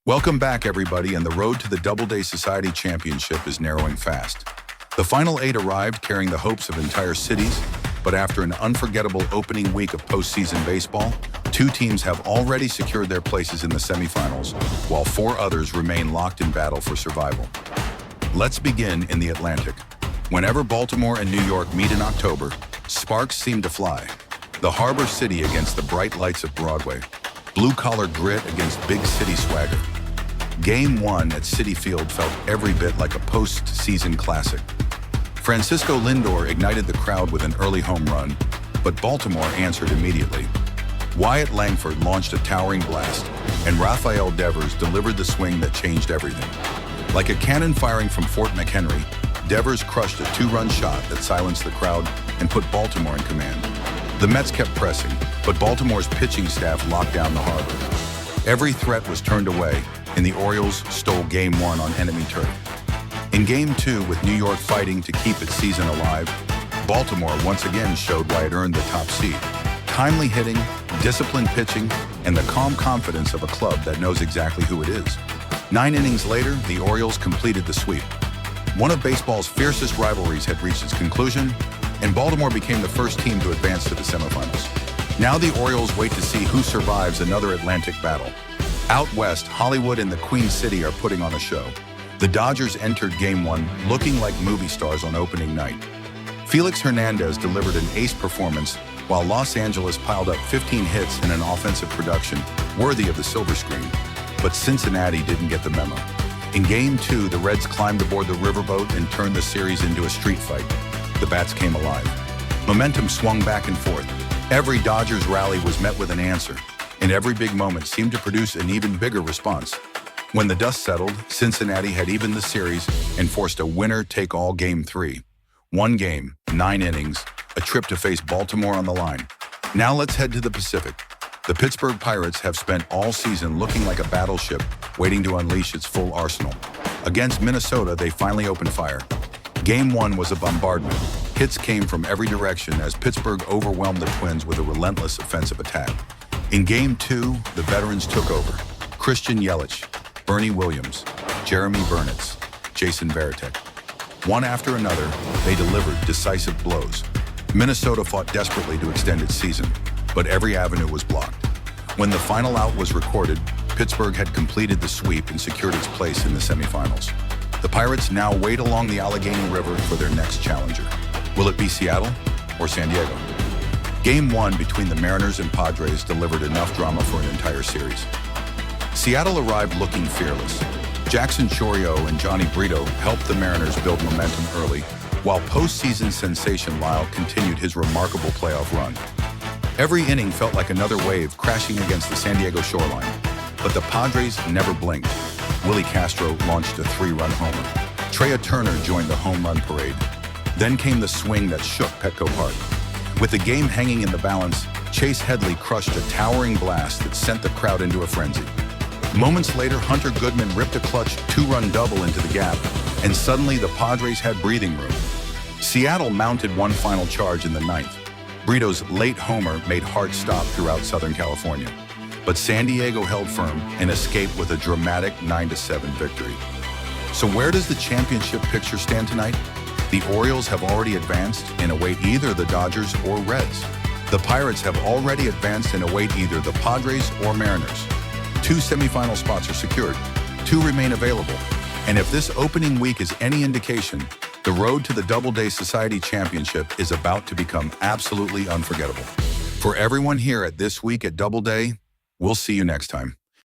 Welcome back, everybody, and the road to the Doubleday Society Championship is narrowing fast. The final 8 arrived carrying the hopes of entire cities, but after an unforgettable opening week of postseason baseball, 2 teams have already secured their places in the semifinals, while 4 others remain locked in battle for survival. Let's begin in the Atlantic. Whenever Baltimore and New York meet in October, sparks seem to fly. The harbor city against the bright lights of Broadway, blue-collar grit against big city swagger. Game 1 at Citi Field felt every bit like a post-season classic. Francisco Lindor ignited the crowd with an early home run, but Baltimore answered immediately. Wyatt Langford launched a towering blast, and Rafael Devers delivered the swing that changed everything. Like a cannon firing from Fort McHenry, Devers crushed a 2-run shot that silenced the crowd and put Baltimore in command. The Mets kept pressing, but Baltimore's pitching staff locked down the harbor. Every threat was turned away, and the Orioles stole Game 1 on enemy turf. In Game 2, with New York fighting to keep its season alive, Baltimore once again showed why it earned the top seed. Timely hitting, disciplined pitching, and the calm confidence of a club that knows exactly who it is. 9 innings later, the Orioles completed the sweep. One of baseball's fiercest rivalries had reached its conclusion, and Baltimore became the first team to advance to the semifinals. Now the Orioles wait to see who survives another Atlantic battle. Out west, Hollywood and the Queen City are putting on a show. The Dodgers entered Game 1 looking like movie stars on opening night. Felix Hernandez delivered an ace performance, while Los Angeles piled up 15 hits in an offensive production worthy of the silver screen. But Cincinnati didn't get the memo. In Game 2, the Reds climbed aboard the riverboat and turned the series into a street fight. The bats came alive. Momentum swung back and forth. Every Dodgers rally was met with an answer, and every big moment seemed to produce an even bigger response. When the dust settled, Cincinnati had evened the series and forced a winner-take-all Game 3. 1 game, 9 innings, a trip to face Baltimore on the line. Now let's head to the Pacific. The Pittsburgh Pirates have spent all season looking like a battleship waiting to unleash its full arsenal. Against Minnesota, they finally opened fire. Game 1 was a bombardment. Hits came from every direction as Pittsburgh overwhelmed the Twins with a relentless offensive attack. In Game 2, the veterans took over. Christian Yelich, Bernie Williams, Jeremy Burnitz, Jason Varitek. One after another, they delivered decisive blows. Minnesota fought desperately to extend its season, but every avenue was blocked. When the final out was recorded, Pittsburgh had completed the sweep and secured its place in the semifinals. The Pirates now wait along the Allegheny River for their next challenger. Will it be Seattle or San Diego? Game 1 between the Mariners and Padres delivered enough drama for an entire series. Seattle arrived looking fearless. Jackson Chourio and Johnny Brito helped the Mariners build momentum early, while postseason sensation Lyle continued his remarkable playoff run. Every inning felt like another wave crashing against the San Diego shoreline, but the Padres never blinked. Willie Castro launched a 3-run homer. Trea Turner joined the home run parade. Then came the swing that shook Petco Park. With the game hanging in the balance, Chase Headley crushed a towering blast that sent the crowd into a frenzy. Moments later, Hunter Goodman ripped a clutch 2-run double into the gap, and suddenly the Padres had breathing room. Seattle mounted one final charge in the 9th. Brito's late homer made hearts stop throughout Southern California. But San Diego held firm and escaped with a dramatic 9-7 victory. So where does the championship picture stand tonight? The Orioles have already advanced and await either the Dodgers or Reds. The Pirates have already advanced and await either the Padres or Mariners. 2 semifinal spots are secured. 2 remain available. And if this opening week is any indication, the road to the Doubleday Society Championship is about to become absolutely unforgettable. For everyone here at This Week at Doubleday, we'll see you next time.